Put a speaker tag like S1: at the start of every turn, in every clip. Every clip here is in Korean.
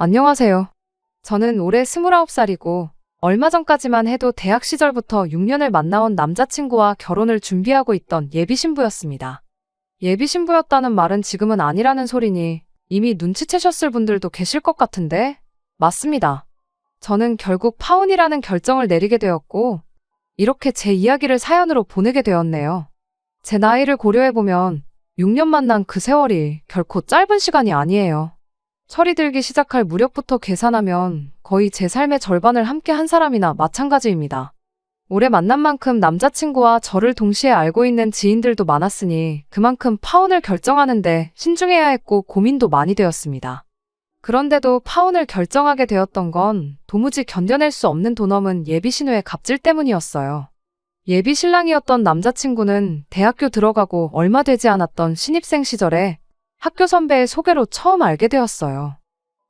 S1: 안녕하세요. 저는 올해 29살이고 얼마 전까지만 해도 대학 시절부터 6년을 만나온 남자친구와 결혼을 준비하고 있던 예비신부였습니다. 예비신부였다는 말은 지금은 아니라는 소리니 이미 눈치채셨을 분들도 계실 것 같은데? 맞습니다. 저는 결국 파혼이라는 결정을 내리게 되었고 이렇게 제 이야기를 사연으로 보내게 되었네요. 제 나이를 고려해보면 6년 만난 그 세월이 결코 짧은 시간이 아니에요. 철이 들기 시작할 무렵부터 계산하면 거의 제 삶의 절반을 함께 한 사람이나 마찬가지입니다. 오래 만난 만큼 남자친구와 저를 동시에 알고 있는 지인들도 많았으니 그만큼 파혼을 결정하는데 신중해야 했고 고민도 많이 되었습니다. 그런데도 파혼을 결정하게 되었던 건 도무지 견뎌낼 수 없는 돈 없는 예비신우의 갑질 때문이었어요. 예비 신랑이었던 남자친구는 대학교 들어가고 얼마 되지 않았던 신입생 시절에 학교 선배의 소개로 처음 알게 되었어요.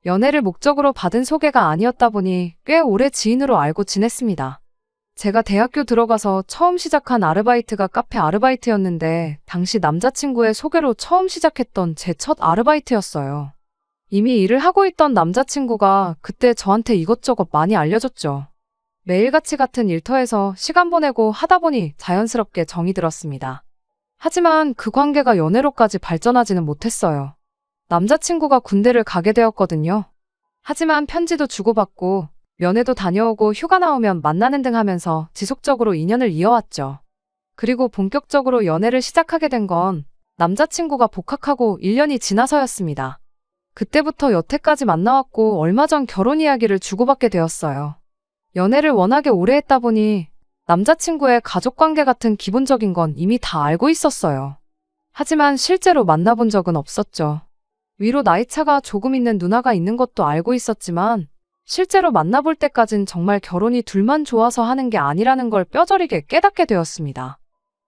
S1: 연애를 목적으로 받은 소개가 아니었다 보니 꽤 오래 지인으로 알고 지냈습니다. 제가 대학교 들어가서 처음 시작한 아르바이트가 카페 아르바이트였는데 당시 남자친구의 소개로 처음 시작했던 제 첫 아르바이트였어요. 이미 일을 하고 있던 남자친구가 그때 저한테 이것저것 많이 알려줬죠. 매일같이 같은 일터에서 시간 보내고 하다 보니 자연스럽게 정이 들었습니다. 하지만 그 관계가 연애로까지 발전하지는 못했어요. 남자친구가 군대를 가게 되었거든요. 하지만 편지도 주고받고 면회도 다녀오고 휴가 나오면 만나는 등 하면서 지속적으로 인연을 이어왔죠. 그리고 본격적으로 연애를 시작하게 된 건 남자친구가 복학하고 1년이 지나서였습니다. 그때부터 여태까지 만나왔고 얼마 전 결혼 이야기를 주고받게 되었어요. 연애를 워낙에 오래 했다 보니 남자친구의 가족관계 같은 기본적인 건 이미 다 알고 있었어요. 하지만 실제로 만나본 적은 없었죠. 위로 나이차가 조금 있는 누나가 있는 것도 알고 있었지만 실제로 만나볼 때까진 정말 결혼이 둘만 좋아서 하는 게 아니라는 걸 뼈저리게 깨닫게 되었습니다.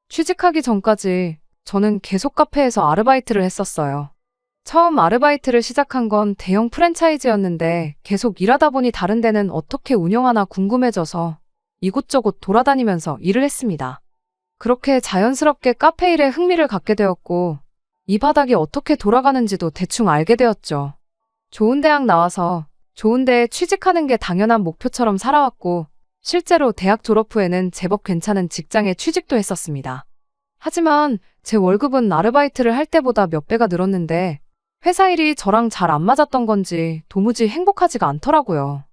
S1: 취직하기 전까지 저는 계속 카페에서 아르바이트를 했었어요. 처음 아르바이트를 시작한 건 대형 프랜차이즈였는데 계속 일하다 보니 다른 데는 어떻게 운영하나 궁금해져서 이곳저곳 돌아다니면서 일을 했습니다. 그렇게 자연스럽게 카페 일에 흥미를 갖게 되었고 이 바닥이 어떻게 돌아가는지도 대충 알게 되었죠. 좋은 대학 나와서 좋은 데에 취직하는 게 당연한 목표처럼 살아왔고 실제로 대학 졸업 후에는 제법 괜찮은 직장에 취직도 했었습니다. 하지만 제 월급은 아르바이트를 할 때보다 몇 배가 늘었는데 회사 일이 저랑 잘 안 맞았던 건지 도무지 행복하지가 않더라고요.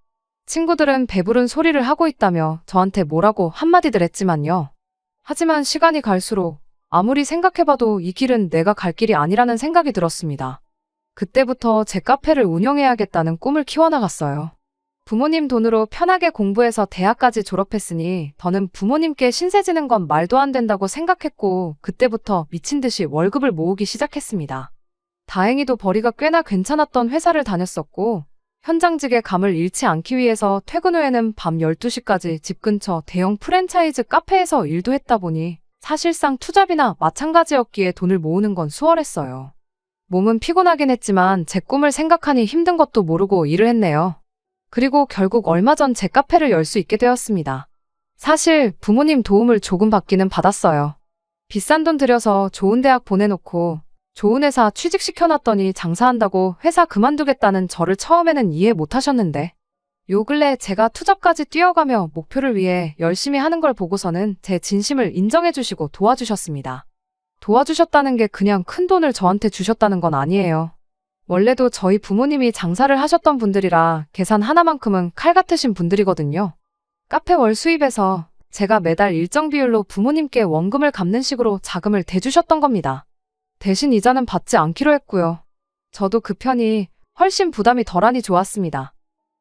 S1: 친구들은 배부른 소리를 하고 있다며 저한테 뭐라고 한마디들 했지만요. 하지만 시간이 갈수록 아무리 생각해봐도 이 길은 내가 갈 길이 아니라는 생각이 들었습니다. 그때부터 제 카페를 운영해야겠다는 꿈을 키워나갔어요. 부모님 돈으로 편하게 공부해서 대학까지 졸업했으니 더는 부모님께 신세 지는 건 말도 안 된다고 생각했고 그때부터 미친 듯이 월급을 모으기 시작했습니다. 다행히도 벌이가 꽤나 괜찮았던 회사를 다녔었고 현장직의 감을 잃지 않기 위해서 퇴근 후에는 밤 12시까지 집 근처 대형 프랜차이즈 카페에서 일도 했다 보니 사실상 투잡이나 마찬가지였기에 돈을 모으는 건 수월했어요. 몸은 피곤하긴 했지만 제 꿈을 생각하니 힘든 것도 모르고 일을 했네요. 그리고 결국 얼마 전 제 카페를 열 수 있게 되었습니다. 사실 부모님 도움을 조금 받기는 받았어요. 비싼 돈 들여서 좋은 대학 보내놓고 좋은 회사 취직시켜놨더니 장사한다고 회사 그만두겠다는 저를 처음에는 이해 못하셨는데 요 근래 제가 투잡까지 뛰어가며 목표를 위해 열심히 하는 걸 보고서는 제 진심을 인정해주시고 도와주셨습니다. 도와주셨다는 게 그냥 큰 돈을 저한테 주셨다는 건 아니에요. 원래도 저희 부모님이 장사를 하셨던 분들이라 계산 하나만큼은 칼 같으신 분들이거든요. 카페 월 수입에서 제가 매달 일정 비율로 부모님께 원금을 갚는 식으로 자금을 대주셨던 겁니다. 대신 이자는 받지 않기로 했고요. 저도 그 편이 훨씬 부담이 덜하니 좋았습니다.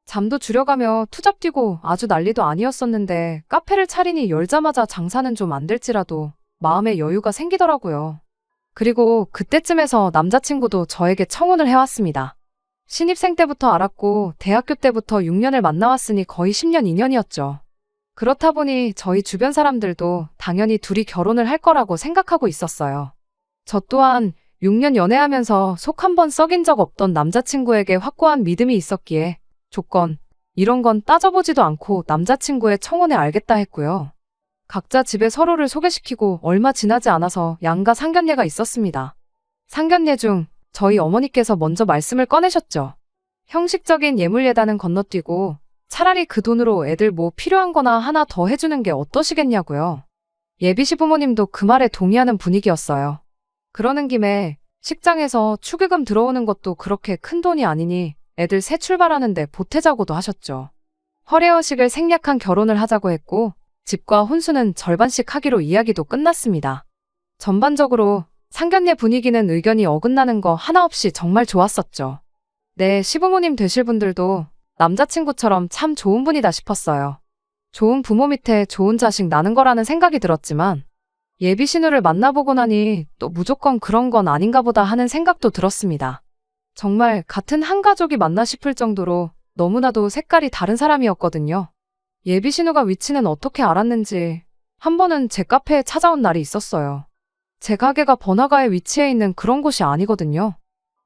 S1: 잠도 줄여가며 투잡 뛰고 아주 난리도 아니었었는데 카페를 차리니 열자마자 장사는 좀 안 될지라도 마음의 여유가 생기더라고요. 그리고 그때쯤에서 남자친구도 저에게 청혼을 해왔습니다. 신입생 때부터 알았고 대학교 때부터 6년을 만나왔으니 거의 10년 인연이었죠. 그렇다 보니 저희 주변 사람들도 당연히 둘이 결혼을 할 거라고 생각하고 있었어요. 저 또한 6년 연애하면서 속 한 번 썩인 적 없던 남자친구에게 확고한 믿음이 있었기에 조건, 이런 건 따져보지도 않고 남자친구의 청혼에 알겠다 했고요. 각자 집에 서로를 소개시키고 얼마 지나지 않아서 양가 상견례가 있었습니다. 상견례 중 저희 어머니께서 먼저 말씀을 꺼내셨죠. 형식적인 예물 예단은 건너뛰고 차라리 그 돈으로 애들 뭐 필요한 거나 하나 더 해주는 게 어떠시겠냐고요. 예비 시부모님도 그 말에 동의하는 분위기였어요. 그러는 김에 식장에서 축의금 들어오는 것도 그렇게 큰 돈이 아니니 애들 새 출발하는데 보태자고도 하셨죠. 허례허식을 생략한 결혼을 하자고 했고 집과 혼수는 절반씩 하기로 이야기도 끝났습니다. 전반적으로 상견례 분위기는 의견이 어긋나는 거 하나 없이 정말 좋았었죠. 네, 시부모님 되실 분들도 남자친구처럼 참 좋은 분이다 싶었어요. 좋은 부모 밑에 좋은 자식 나는 거라는 생각이 들었지만 예비 신우를 만나보고 나니 또 무조건 그런 건 아닌가 보다 하는 생각도 들었습니다. 정말 같은 한 가족이 맞나 싶을 정도로 너무나도 색깔이 다른 사람이었거든요. 예비 신우가 위치는 어떻게 알았는지 한 번은 제 카페에 찾아온 날이 있었어요. 제 가게가 번화가에 위치해 있는 그런 곳이 아니거든요.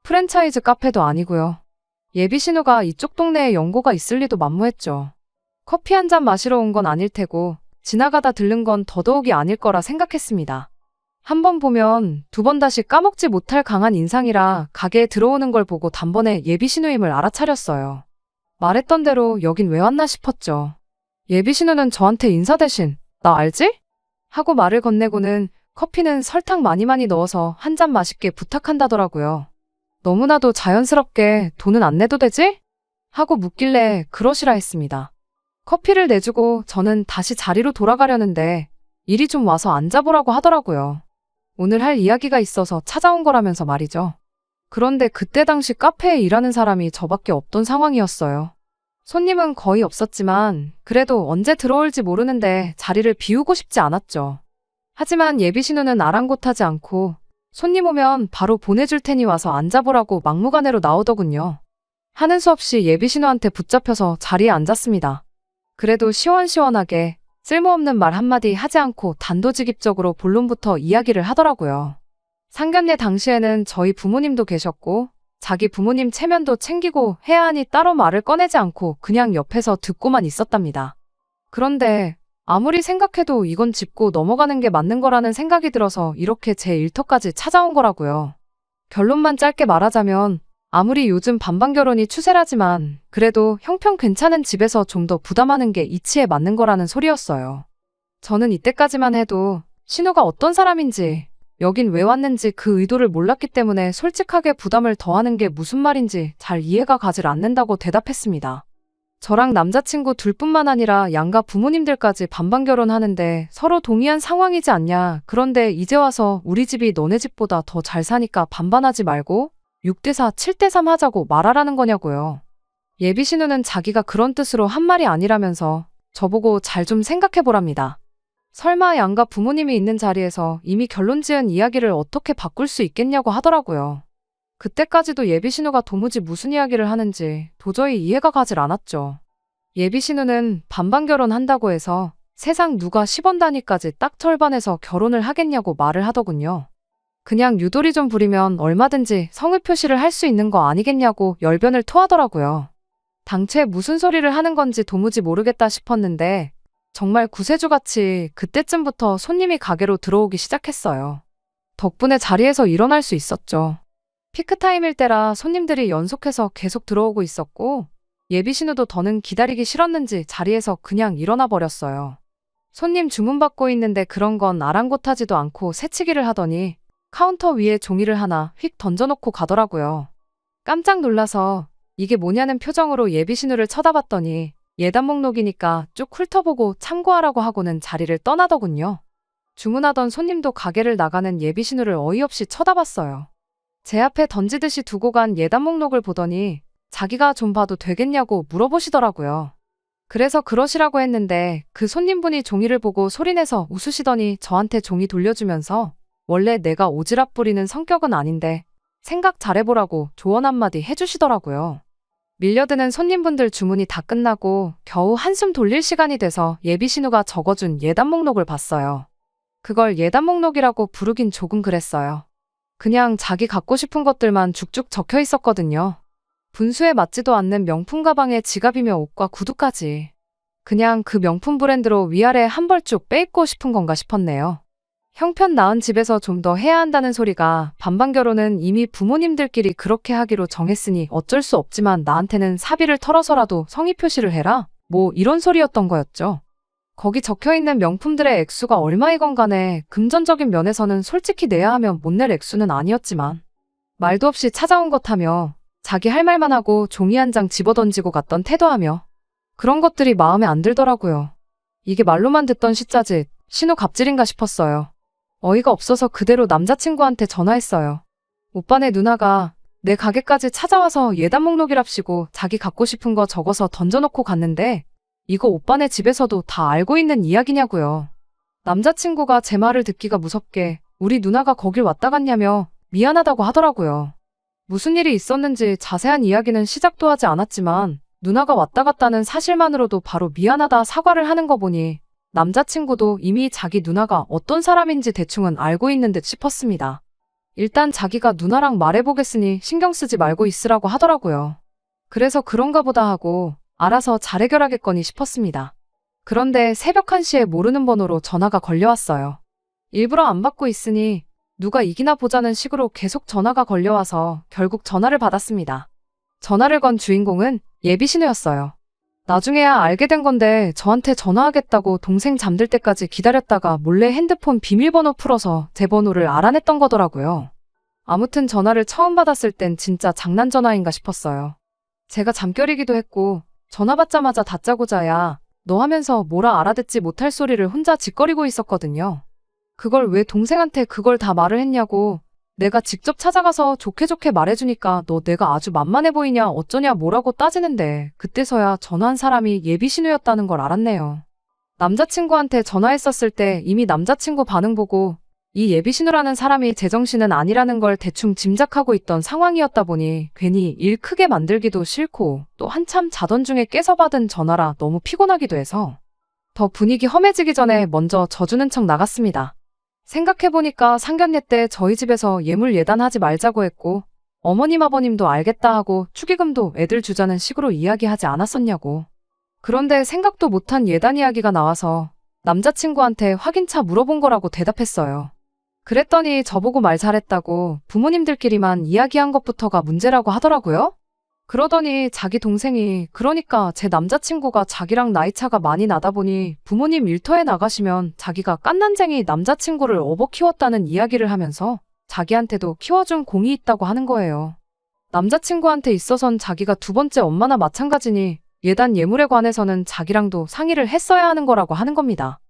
S1: 프랜차이즈 카페도 아니고요. 예비 신우가 이쪽 동네에 연고가 있을 리도 만무했죠. 커피 한 잔 마시러 온 건 아닐 테고 지나가다 들른 건 더더욱이 아닐 거라 생각했습니다. 한 번 보면 두 번 다시 까먹지 못할 강한 인상이라 가게에 들어오는 걸 보고 단번에 예비 신우임을 알아차렸어요. 말했던 대로 여긴 왜 왔나 싶었죠. 예비 신우는 저한테 인사 대신 나 알지? 하고 말을 건네고는 커피는 설탕 많이 넣어서 한 잔 맛있게 부탁한다더라고요. 너무나도 자연스럽게 돈은 안 내도 되지? 하고 묻길래 그러시라 했습니다. 커피를 내주고 저는 다시 자리로 돌아가려는데 이리 좀 와서 앉아보라고 하더라고요. 오늘 할 이야기가 있어서 찾아온 거라면서 말이죠. 그런데 그때 당시 카페에 일하는 사람이 저밖에 없던 상황이었어요. 손님은 거의 없었지만 그래도 언제 들어올지 모르는데 자리를 비우고 싶지 않았죠. 하지만 예비 신우는 아랑곳하지 않고 손님 오면 바로 보내줄 테니 와서 앉아보라고 막무가내로 나오더군요. 하는 수 없이 예비 신우한테 붙잡혀서 자리에 앉았습니다. 그래도 시원시원하게 쓸모없는 말 한마디 하지 않고 단도직입적으로 본론부터 이야기를 하더라고요. 상견례 당시에는 저희 부모님도 계셨고 자기 부모님 체면도 챙기고 해야 하니 따로 말을 꺼내지 않고 그냥 옆에서 듣고만 있었답니다. 그런데 아무리 생각해도 이건 짚고 넘어가는 게 맞는 거라는 생각이 들어서 이렇게 제 일터까지 찾아온 거라고요. 결론만 짧게 말하자면 아무리 요즘 반반결혼이 추세라지만 그래도 형편 괜찮은 집에서 좀 더 부담하는 게 이치에 맞는 거라는 소리였어요. 저는 이때까지만 해도 신우가 어떤 사람인지 여긴 왜 왔는지 그 의도를 몰랐기 때문에 솔직하게 부담을 더하는 게 무슨 말인지 잘 이해가 가질 않는다고 대답했습니다. 저랑 남자친구 둘뿐만 아니라 양가 부모님들까지 반반결혼하는데 서로 동의한 상황이지 않냐. 그런데 이제 와서 우리 집이 너네 집보다 더 잘 사니까 반반하지 말고 6대4, 7대3 하자고 말하라는 거냐고요. 예비 신우는 자기가 그런 뜻으로 한 말이 아니라면서 저보고 잘 좀 생각해보랍니다. 설마 양가 부모님이 있는 자리에서 이미 결론 지은 이야기를 어떻게 바꿀 수 있겠냐고 하더라고요. 그때까지도 예비 신우가 도무지 무슨 이야기를 하는지 도저히 이해가 가질 않았죠. 예비 신우는 반반 결혼한다고 해서 세상 누가 10원 단위까지 딱 절반해서 결혼을 하겠냐고 말을 하더군요. 그냥 유도리 좀 부리면 얼마든지 성의 표시를 할 수 있는 거 아니겠냐고 열변을 토하더라고요. 당최 무슨 소리를 하는 건지 도무지 모르겠다 싶었는데 정말 구세주같이 그때쯤부터 손님이 가게로 들어오기 시작했어요. 덕분에 자리에서 일어날 수 있었죠. 피크타임일 때라 손님들이 연속해서 계속 들어오고 있었고 예비 신우도 더는 기다리기 싫었는지 자리에서 그냥 일어나 버렸어요. 손님 주문 받고 있는데 그런 건 아랑곳하지도 않고 새치기를 하더니 카운터 위에 종이를 하나 휙 던져놓고 가더라고요. 깜짝 놀라서 이게 뭐냐는 표정으로 예비 신우를 쳐다봤더니 예단 목록이니까 쭉 훑어보고 참고하라고 하고는 자리를 떠나더군요. 주문하던 손님도 가게를 나가는 예비 신우를 어이없이 쳐다봤어요. 제 앞에 던지듯이 두고 간 예단 목록을 보더니 자기가 좀 봐도 되겠냐고 물어보시더라고요. 그래서 그러시라고 했는데 그 손님분이 종이를 보고 소리내서 웃으시더니 저한테 종이 돌려주면서 원래 내가 오지랖 부리는 성격은 아닌데 생각 잘해보라고 조언 한마디 해주시더라고요. 밀려드는 손님분들 주문이 다 끝나고 겨우 한숨 돌릴 시간이 돼서 예비 신우가 적어준 예단 목록을 봤어요. 그걸 예단 목록이라고 부르긴 조금 그랬어요. 그냥 자기 갖고 싶은 것들만 쭉쭉 적혀 있었거든요. 분수에 맞지도 않는 명품 가방에 지갑이며 옷과 구두까지. 그냥 그 명품 브랜드로 위아래 한 벌 쭉 빼입고 싶은 건가 싶었네요. 형편 나은 집에서 좀 더 해야 한다는 소리가 반반 결혼은 이미 부모님들끼리 그렇게 하기로 정했으니 어쩔 수 없지만 나한테는 사비를 털어서라도 성의 표시를 해라. 뭐 이런 소리였던 거였죠. 거기 적혀있는 명품들의 액수가 얼마이건 간에 금전적인 면에서는 솔직히 내야 하면 못 낼 액수는 아니었지만 말도 없이 찾아온 것 하며 자기 할 말만 하고 종이 한 장 집어던지고 갔던 태도하며 그런 것들이 마음에 안 들더라고요. 이게 말로만 듣던 시짜짓, 신호 갑질인가 싶었어요. 어이가 없어서 그대로 남자친구한테 전화했어요. 오빠네 누나가 내 가게까지 찾아와서 예단 목록이랍시고 자기 갖고 싶은 거 적어서 던져놓고 갔는데 이거 오빠네 집에서도 다 알고 있는 이야기냐고요. 남자친구가 제 말을 듣기가 무섭게 우리 누나가 거길 왔다 갔냐며 미안하다고 하더라고요. 무슨 일이 있었는지 자세한 이야기는 시작도 하지 않았지만 누나가 왔다 갔다는 사실만으로도 바로 미안하다 사과를 하는 거 보니 남자친구도 이미 자기 누나가 어떤 사람인지 대충은 알고 있는 듯 싶었습니다. 일단 자기가 누나랑 말해보겠으니 신경 쓰지 말고 있으라고 하더라고요. 그래서 그런가 보다 하고 알아서 잘 해결하겠거니 싶었습니다. 그런데 새벽 1시에 모르는 번호로 전화가 걸려왔어요. 일부러 안 받고 있으니 누가 이기나 보자는 식으로 계속 전화가 걸려와서 결국 전화를 받았습니다. 전화를 건 주인공은 예비신우였어요. 나중에야 알게 된 건데 저한테 전화하겠다고 동생 잠들 때까지 기다렸다가 몰래 핸드폰 비밀번호 풀어서 제 번호를 알아냈던 거더라고요. 아무튼 전화를 처음 받았을 땐 진짜 장난 전화인가 싶었어요. 제가 잠결이기도 했고 전화 받자마자 다짜고짜야 너 하면서 뭐라 알아듣지 못할 소리를 혼자 짓거리고 있었거든요. 그걸 왜 동생한테 그걸 다 말을 했냐고 내가 직접 찾아가서 좋게 좋게 말해주니까 너 내가 아주 만만해 보이냐 어쩌냐 뭐라고 따지는데 그때서야 전화한 사람이 예비신우였다는 걸 알았네요. 남자친구한테 전화했었을 때 이미 남자친구 반응 보고 이 예비신우라는 사람이 제정신은 아니라는 걸 대충 짐작하고 있던 상황이었다 보니 괜히 일 크게 만들기도 싫고 또 한참 자던 중에 깨서 받은 전화라 너무 피곤하기도 해서 더 분위기 험해지기 전에 먼저 져주는 척 나갔습니다. 생각해보니까 상견례 때 저희 집에서 예물 예단하지 말자고 했고 어머님 아버님도 알겠다 하고 축의금도 애들 주자는 식으로 이야기하지 않았었냐고. 그런데 생각도 못한 예단 이야기가 나와서 남자친구한테 확인차 물어본 거라고 대답했어요. 그랬더니 저보고 말 잘했다고 부모님들끼리만 이야기한 것부터가 문제라고 하더라고요. 그러더니 자기 동생이 그러니까 제 남자친구가 자기랑 나이차가 많이 나다 보니 부모님 일터에 나가시면 자기가 깐난쟁이 남자친구를 업어 키웠다는 이야기를 하면서 자기한테도 키워준 공이 있다고 하는 거예요. 남자친구한테 있어선 자기가 두 번째 엄마나 마찬가지니 예단 예물에 관해서는 자기랑도 상의를 했어야 하는 거라고 하는 겁니다.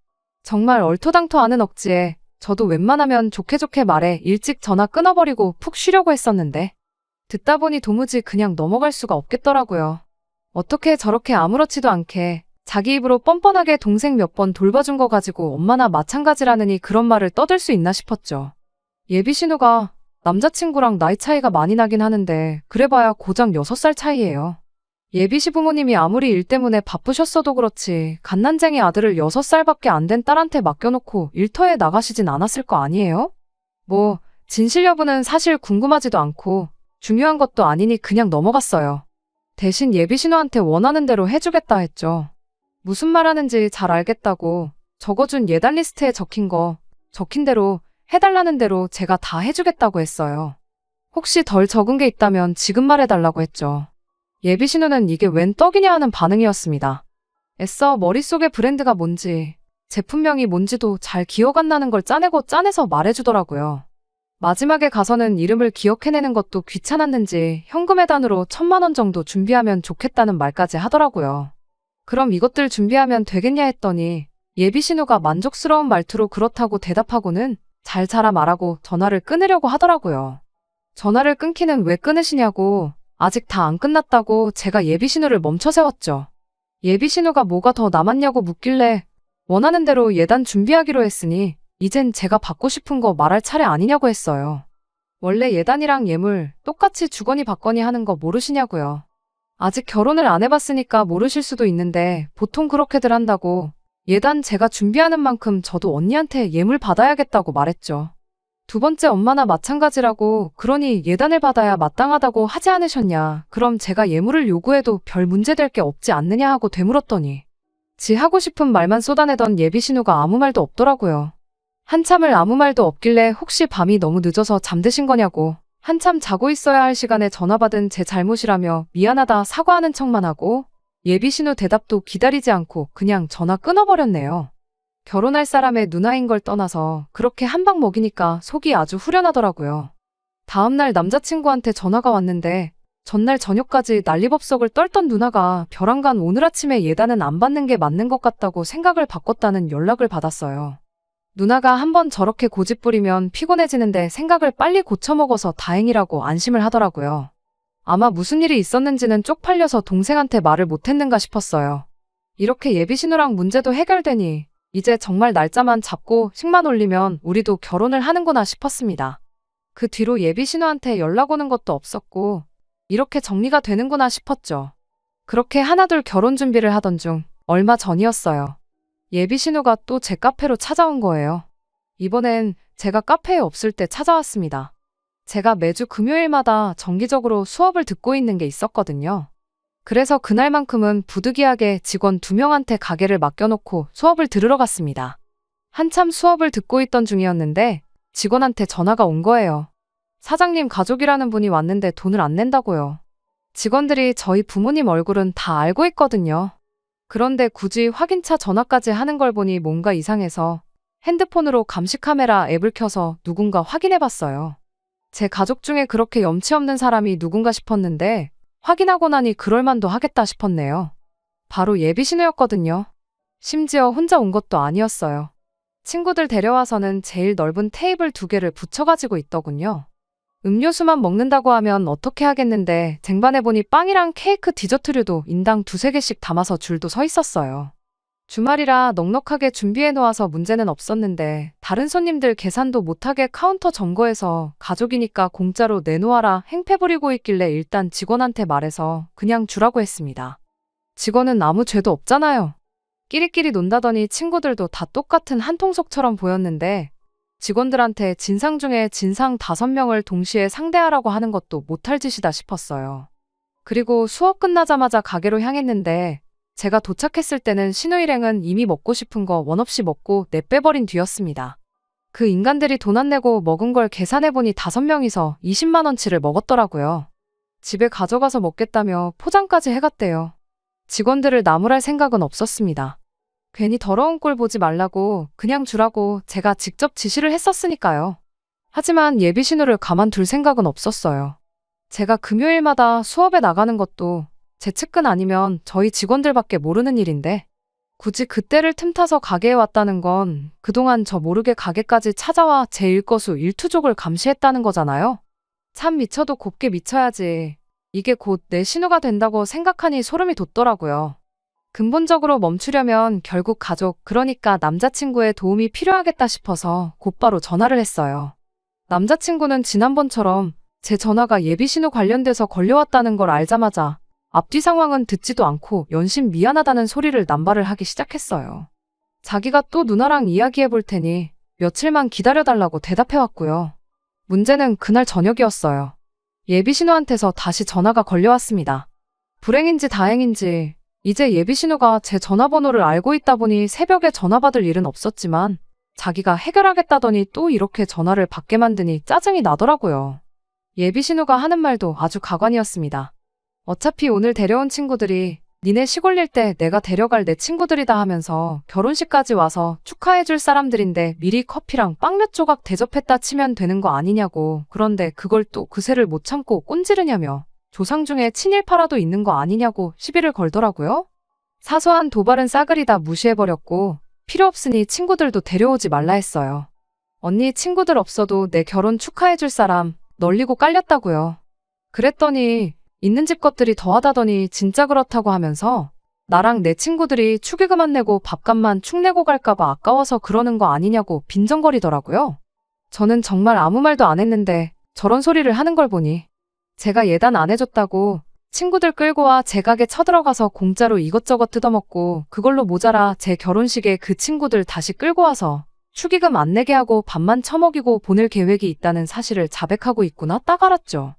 S1: 정말 얼토당토 않은 억지에 저도 웬만하면 좋게 좋게 말해 일찍 전화 끊어버리고 푹 쉬려고 했었는데 듣다 보니 도무지 그냥 넘어갈 수가 없겠더라고요. 어떻게 저렇게 아무렇지도 않게 자기 입으로 뻔뻔하게 동생 몇 번 돌봐준 거 가지고 엄마나 마찬가지라느니 그런 말을 떠들 수 있나 싶었죠. 예비신우가 남자친구랑 나이 차이가 많이 나긴 하는데 그래봐야 고작 6살 차이예요. 예비시 부모님이 아무리 일 때문에 바쁘셨어도 그렇지 갓난쟁이 아들을 6살밖에 안 된 딸한테 맡겨놓고 일터에 나가시진 않았을 거 아니에요? 뭐 진실 여부는 사실 궁금하지도 않고 중요한 것도 아니니 그냥 넘어갔어요. 대신 예비신우한테 원하는 대로 해주겠다 했죠. 무슨 말하는지 잘 알겠다고 적어준 예단 리스트에 적힌 대로 해달라는 대로 제가 다 해주겠다고 했어요. 혹시 덜 적은 게 있다면 지금 말해달라고 했죠. 예비신우는 이게 웬 떡이냐 하는 반응이었습니다. 애써 머릿속에 브랜드가 뭔지 제품명이 뭔지도 잘 기억 안 나는 걸 짜내서 말해주더라고요. 마지막에 가서는 이름을 기억해내는 것도 귀찮았는지 현금예단으로 1,000만 원 정도 준비하면 좋겠다는 말까지 하더라고요. 그럼 이것들 준비하면 되겠냐 했더니 예비신우가 만족스러운 말투로 그렇다고 대답하고는 잘 자라 말하고 전화를 끊으려고 하더라고요. 전화를 끊기는 왜 끊으시냐고 아직 다 안 끝났다고 제가 예비신우를 멈춰 세웠죠. 예비신우가 뭐가 더 남았냐고 묻길래 원하는 대로 예단 준비하기로 했으니 이젠 제가 받고 싶은 거 말할 차례 아니냐고 했어요. 원래 예단이랑 예물 똑같이 주거니 받거니 하는 거 모르시냐고요. 아직 결혼을 안 해봤으니까 모르실 수도 있는데 보통 그렇게들 한다고 예단 제가 준비하는 만큼 저도 언니한테 예물 받아야겠다고 말했죠. 두 번째 엄마나 마찬가지라고 그러니 예단을 받아야 마땅하다고 하지 않으셨냐. 그럼 제가 예물을 요구해도 별 문제될 게 없지 않느냐 하고 되물었더니 지 하고 싶은 말만 쏟아내던 예비신우가 아무 말도 없더라고요. 한참을 아무 말도 없길래 혹시 밤이 너무 늦어서 잠드신 거냐고, 한참 자고 있어야 할 시간에 전화 받은 제 잘못이라며 미안하다 사과하는 척만 하고 예비 신우 대답도 기다리지 않고 그냥 전화 끊어버렸네요. 결혼할 사람의 누나인 걸 떠나서 그렇게 한 방 먹이니까 속이 아주 후련하더라고요. 다음날 남자친구한테 전화가 왔는데 전날 저녁까지 난리법석을 떨던 누나가 벼랑간 오늘 아침에 예단은 안 받는 게 맞는 것 같다고 생각을 바꿨다는 연락을 받았어요. 누나가 한번 저렇게 고집부리면 피곤해지는데 생각을 빨리 고쳐먹어서 다행이라고 안심을 하더라고요. 아마 무슨 일이 있었는지는 쪽팔려서 동생한테 말을 못했는가 싶었어요. 이렇게 예비신우랑 문제도 해결되니 이제 정말 날짜만 잡고 식만 올리면 우리도 결혼을 하는구나 싶었습니다. 그 뒤로 예비신우한테 연락 오는 것도 없었고 이렇게 정리가 되는구나 싶었죠. 그렇게 하나둘 결혼 준비를 하던 중 얼마 전이었어요. 예비신우가 또 제 카페로 찾아온 거예요. 이번엔 제가 카페에 없을 때 찾아왔습니다. 제가 매주 금요일마다 정기적으로 수업을 듣고 있는 게 있었거든요. 그래서 그날만큼은 부득이하게 직원 2명한테 가게를 맡겨놓고 수업을 들으러 갔습니다. 한참 수업을 듣고 있던 중이었는데 직원한테 전화가 온 거예요. 사장님 가족이라는 분이 왔는데 돈을 안 낸다고요. 직원들이 저희 부모님 얼굴은 다 알고 있거든요. 그런데 굳이 확인차 전화까지 하는 걸 보니 뭔가 이상해서 핸드폰으로 감시 카메라 앱을 켜서 누군가 확인해봤어요. 제 가족 중에 그렇게 염치 없는 사람이 누군가 싶었는데 확인하고 나니 그럴만도 하겠다 싶었네요. 바로 예비신우였거든요. 심지어 혼자 온 것도 아니었어요. 친구들 데려와서는 제일 넓은 테이블 2개를 붙여가지고 있더군요. 음료수만 먹는다고 하면 어떻게 하겠는데 쟁반에 보니 빵이랑 케이크 디저트류도 인당 2-3개씩 담아서 줄도 서 있었어요. 주말이라 넉넉하게 준비해 놓아서 문제는 없었는데 다른 손님들 계산도 못하게 카운터 점거해서 가족이니까 공짜로 내놓아라 행패 부리고 있길래 일단 직원한테 말해서 그냥 주라고 했습니다. 직원은 아무 죄도 없잖아요. 끼리끼리 논다더니 친구들도 다 똑같은 한통속처럼 보였는데 직원들한테 진상 중에 진상 5명을 동시에 상대하라고 하는 것도 못할 짓이다 싶었어요. 그리고 수업 끝나자마자 가게로 향했는데 제가 도착했을 때는 신우 일행은 이미 먹고 싶은 거 원 없이 먹고 내빼버린 뒤였습니다. 그 인간들이 돈 안 내고 먹은 걸 계산해보니 5명이서 20만 원치를 먹었더라고요. 집에 가져가서 먹겠다며 포장까지 해갔대요. 직원들을 나무랄 생각은 없었습니다. 괜히 더러운 꼴 보지 말라고 그냥 주라고 제가 직접 지시를 했었으니까요. 하지만 예비신우를 가만둘 생각은 없었어요. 제가 금요일마다 수업에 나가는 것도 제 측근 아니면 저희 직원들밖에 모르는 일인데 굳이 그때를 틈타서 가게에 왔다는 건 그동안 저 모르게 가게까지 찾아와 제 일거수 일투족을 감시했다는 거잖아요. 참 미쳐도 곱게 미쳐야지. 이게 곧 내 신우가 된다고 생각하니 소름이 돋더라고요. 근본적으로 멈추려면 결국 가족, 그러니까 남자친구의 도움이 필요하겠다 싶어서 곧바로 전화를 했어요. 남자친구는 지난번처럼 제 전화가 예비신우 관련돼서 걸려왔다는 걸 알자마자 앞뒤 상황은 듣지도 않고 연신 미안하다는 소리를 남발을 하기 시작했어요. 자기가 또 누나랑 이야기해 볼 테니 며칠만 기다려달라고 대답해왔고요. 문제는 그날 저녁이었어요. 예비신우한테서 다시 전화가 걸려왔습니다. 불행인지 다행인지 이제 예비신우가 제 전화번호를 알고 있다 보니 새벽에 전화 받을 일은 없었지만 자기가 해결하겠다더니 또 이렇게 전화를 받게 만드니 짜증이 나더라고요. 예비신우가 하는 말도 아주 가관이었습니다. 어차피 오늘 데려온 친구들이 니네 시골일 때 내가 데려갈 내 친구들이다 하면서 결혼식까지 와서 축하해줄 사람들인데 미리 커피랑 빵 몇 조각 대접했다 치면 되는 거 아니냐고. 그런데 그걸 또 그새를 못 참고 꼰지르냐며 조상 중에 친일파라도 있는 거 아니냐고 시비를 걸더라고요. 사소한 도발은 싸그리 다 무시해버렸고 필요 없으니 친구들도 데려오지 말라 했어요. 언니 친구들 없어도 내 결혼 축하해줄 사람 널리고 깔렸다고요. 그랬더니 있는 집 것들이 더하다더니 진짜 그렇다고 하면서 나랑 내 친구들이 축의금 안 내고 밥값만 축 내고 갈까봐 아까워서 그러는 거 아니냐고 빈정거리더라고요. 저는 정말 아무 말도 안 했는데 저런 소리를 하는 걸 보니 제가 예단 안 해줬다고 친구들 끌고 와 제 가게 쳐들어가서 공짜로 이것저것 뜯어먹고 그걸로 모자라 제 결혼식에 그 친구들 다시 끌고 와서 축의금 안 내게 하고 밥만 처먹이고 보낼 계획이 있다는 사실을 자백하고 있구나 딱 알았죠.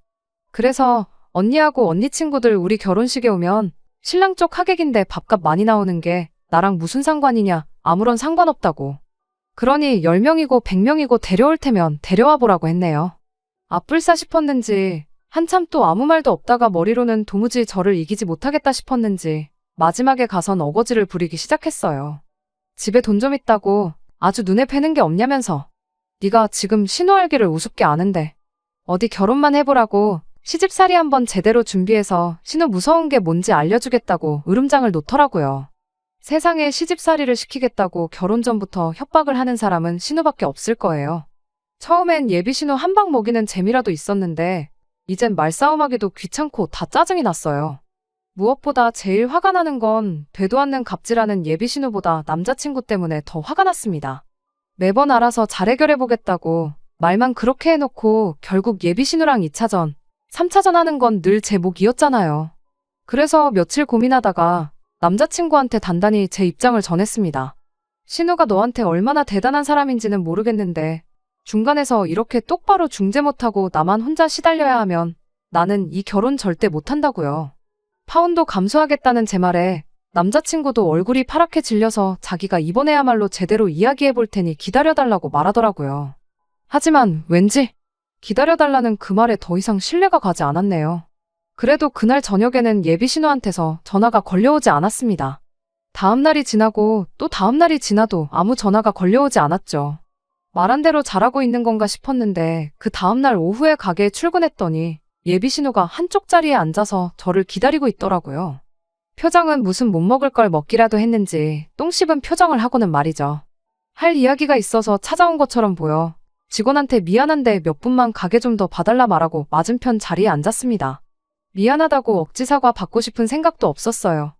S1: 그래서 언니하고 언니 친구들 우리 결혼식에 오면 신랑 쪽 하객인데 밥값 많이 나오는 게 나랑 무슨 상관이냐 아무런 상관없다고. 그러니 10명이고 100명이고 데려올 테면 데려와 보라고 했네요. 아뿔싸 싶었는지 한참 또 아무 말도 없다가 머리로는 도무지 저를 이기지 못하겠다 싶었는지 마지막에 가선 어거지를 부리기 시작했어요. 집에 돈 좀 있다고 아주 눈에 뵈는 게 없냐면서. 네가 지금 신호알기를 우습게 아는데 어디 결혼만 해보라고 시집살이 한번 제대로 준비해서 신호 무서운 게 뭔지 알려주겠다고 으름장을 놓더라고요. 세상에 시집살이를 시키겠다고 결혼 전부터 협박을 하는 사람은 신우밖에 없을 거예요. 처음엔 예비 신우 한 방 먹이는 재미라도 있었는데 이젠 말싸움하기도 귀찮고 다 짜증이 났어요. 무엇보다 제일 화가 나는 건 되도 않는 갑질하는 예비 신우보다 남자친구 때문에 더 화가 났습니다. 매번 알아서 잘 해결해보겠다고 말만 그렇게 해놓고 결국 예비 신우랑 2차전, 3차전 하는 건 늘 제 몫이었잖아요. 그래서 며칠 고민하다가 남자친구한테 단단히 제 입장을 전했습니다. 신우가 너한테 얼마나 대단한 사람인지는 모르겠는데 중간에서 이렇게 똑바로 중재 못하고 나만 혼자 시달려야 하면 나는 이 결혼 절대 못한다고요. 파혼도 감수하겠다는 제 말에 남자친구도 얼굴이 파랗게 질려서 자기가 이번에야말로 제대로 이야기해볼 테니 기다려달라고 말하더라고요. 하지만 왠지 기다려달라는 그 말에 더 이상 신뢰가 가지 않았네요. 그래도 그날 저녁에는 예비 신우한테서 전화가 걸려오지 않았습니다. 다음 날이 지나고 또 다음 날이 지나도 아무 전화가 걸려오지 않았죠. 말한 대로 잘하고 있는 건가 싶었는데 그 다음 날 오후에 가게에 출근했더니 예비 신우가 한쪽 자리에 앉아서 저를 기다리고 있더라고요. 표정은 무슨 못 먹을 걸 먹기라도 했는지 똥 씹은 표정을 하고는 말이죠. 할 이야기가 있어서 찾아온 것처럼 보여 직원한테 미안한데 몇 분만 가게 좀 더 봐달라 말하고 맞은편 자리에 앉았습니다. 미안하다고 억지 사과 받고 싶은 생각도 없었어요.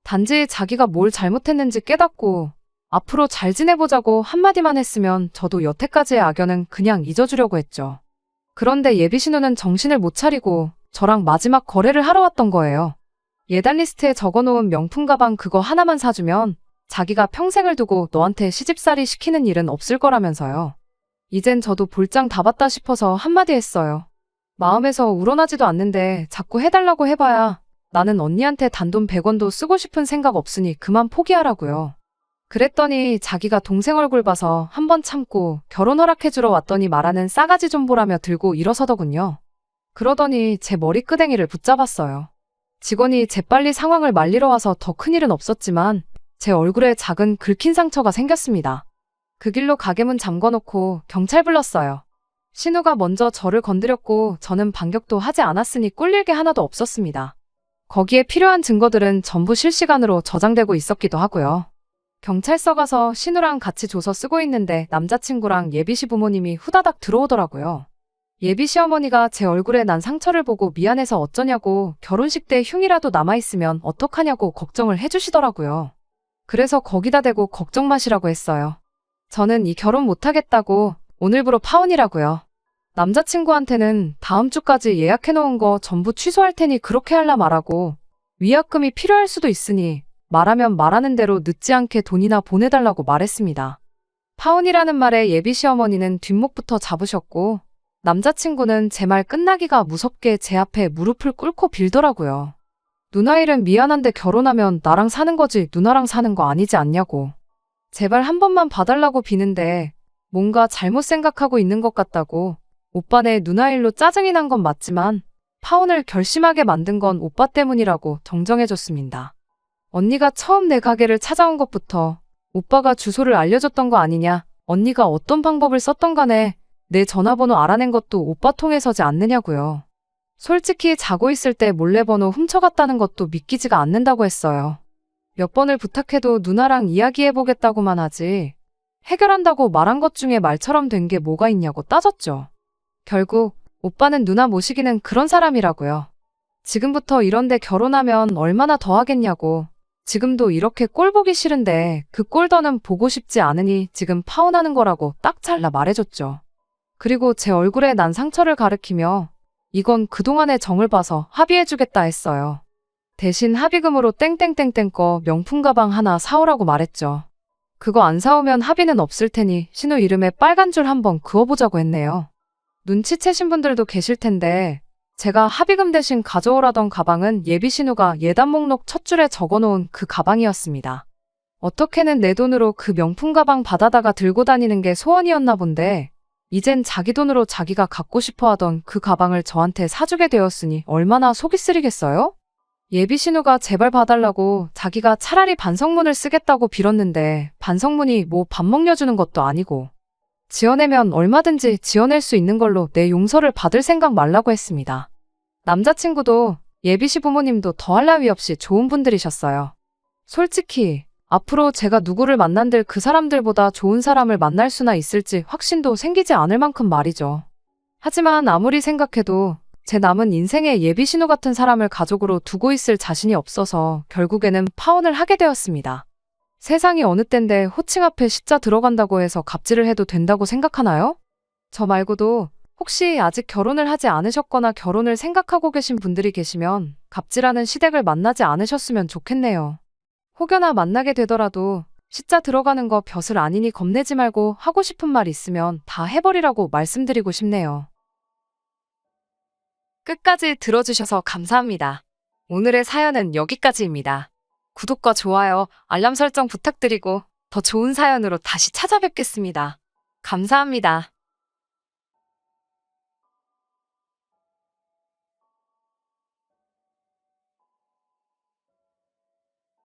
S1: 단지 자기가 뭘 잘못했는지 깨닫고 앞으로 잘 지내보자고 한마디만 했으면 저도 여태까지의 악연은 그냥 잊어주려고 했죠. 그런데 예비 신우는 정신을 못 차리고 저랑 마지막 거래를 하러 왔던 거예요. 예단 리스트에 적어놓은 명품 가방 그거 하나만 사주면 자기가 평생을 두고 너한테 시집살이 시키는 일은 없을 거라면서요. 이젠 저도 볼장 다 봤다 싶어서 한마디 했어요. 마음에서 우러나지도 않는데 자꾸 해달라고 해봐야 나는 언니한테 단돈 100원도 쓰고 싶은 생각 없으니 그만 포기하라고요. 그랬더니 자기가 동생 얼굴 봐서 한번 참고 결혼 허락해주러 왔더니 말하는 싸가지 좀 보라며 들고 일어서더군요. 그러더니 제 머리끄댕이를 붙잡았어요. 직원이 재빨리 상황을 말리러 와서 더 큰일은 없었지만 제 얼굴에 작은 긁힌 상처가 생겼습니다. 그 길로 가게문 잠궈놓고 경찰 불렀어요. 신우가 먼저 저를 건드렸고 저는 반격도 하지 않았으니 꿀릴 게 하나도 없었습니다. 거기에 필요한 증거들은 전부 실시간으로 저장되고 있었기도 하고요. 경찰서 가서 신우랑 같이 조서 쓰고 있는데 남자친구랑 예비시 부모님이 후다닥 들어오더라고요. 예비시 어머니가 제 얼굴에 난 상처를 보고 미안해서 어쩌냐고 결혼식 때 흉이라도 남아있으면 어떡하냐고 걱정을 해주시더라고요. 그래서 거기다 대고 걱정 마시라고 했어요. 저는 이 결혼 못하겠다고 오늘부로 파혼이라고요. 남자친구한테는 다음 주까지 예약해놓은 거 전부 취소할 테니 그렇게 할라 말하고 위약금이 필요할 수도 있으니 말하면 말하는 대로 늦지 않게 돈이나 보내달라고 말했습니다. 파혼이라는 말에 예비 시어머니는 뒷목부터 잡으셨고 남자친구는 제 말 끝나기가 무섭게 제 앞에 무릎을 꿇고 빌더라고요. 누나 일은 미안한데 결혼하면 나랑 사는 거지 누나랑 사는 거 아니지 않냐고. 제발 한 번만 봐달라고 비는데 뭔가 잘못 생각하고 있는 것 같다고. 오빠네 누나 일로 짜증이 난 건 맞지만 파혼을 결심하게 만든 건 오빠 때문이라고 정정해줬습니다. 언니가 처음 내 가게를 찾아온 것부터 오빠가 주소를 알려줬던 거 아니냐. 언니가 어떤 방법을 썼던 간에 내 전화번호 알아낸 것도 오빠 통해서지 않느냐고요. 솔직히 자고 있을 때 몰래 번호 훔쳐갔다는 것도 믿기지가 않는다고 했어요. 몇 번을 부탁해도 누나랑 이야기해보겠다고만 하지 해결한다고 말한 것 중에 말처럼 된 게 뭐가 있냐고 따졌죠. 결국 오빠는 누나 모시기는 그런 사람이라고요. 지금부터 이런데 결혼하면 얼마나 더 하겠냐고. 지금도 이렇게 꼴 보기 싫은데 그 꼴 더는 보고 싶지 않으니 지금 파혼하는 거라고 딱 잘라 말해줬죠. 그리고 제 얼굴에 난 상처를 가리키며 이건 그동안의 정을 봐서 합의해주겠다 했어요. 대신 합의금으로 땡땡땡땡 거 명품 가방 하나 사오라고 말했죠. 그거 안 사오면 합의는 없을 테니 신우 이름에 빨간 줄 한번 그어보자고 했네요. 눈치채신 분들도 계실 텐데 제가 합의금 대신 가져오라던 가방은 예비 신우가 예단 목록 첫 줄에 적어놓은 그 가방이었습니다. 어떻게는 내 돈으로 그 명품 가방 받아다가 들고 다니는 게 소원이었나 본데, 이젠 자기 돈으로 자기가 갖고 싶어 하던 그 가방을 저한테 사주게 되었으니 얼마나 속이 쓰리겠어요? 예비 신우가 제발 봐달라고 자기가 차라리 반성문을 쓰겠다고 빌었는데, 반성문이 뭐 밥 먹여주는 것도 아니고, 지어내면 얼마든지 지어낼 수 있는 걸로 내 용서를 받을 생각 말라고 했습니다. 남자친구도 예비시 부모님도 더할 나위 없이 좋은 분들이셨어요. 솔직히 앞으로 제가 누구를 만난들 그 사람들보다 좋은 사람을 만날 수나 있을지 확신도 생기지 않을 만큼 말이죠. 하지만 아무리 생각해도 제 남은 인생에 예비 신우 같은 사람을 가족으로 두고 있을 자신이 없어서 결국에는 파혼을 하게 되었습니다. 세상이 어느 땐데 호칭 앞에 시자 들어간다고 해서 갑질을 해도 된다고 생각하나요? 저 말고도 혹시 아직 결혼을 하지 않으셨거나 결혼을 생각하고 계신 분들이 계시면 갑질하는 시댁을 만나지 않으셨으면 좋겠네요. 혹여나 만나게 되더라도 시자 들어가는 거 벼슬 아니니 겁내지 말고 하고 싶은 말 있으면 다 해버리라고 말씀드리고 싶네요. 끝까지 들어주셔서 감사합니다. 오늘의 사연은 여기까지입니다. 구독과 좋아요, 알람 설정 부탁드리고 더 좋은 사연으로 다시 찾아뵙겠습니다. 감사합니다.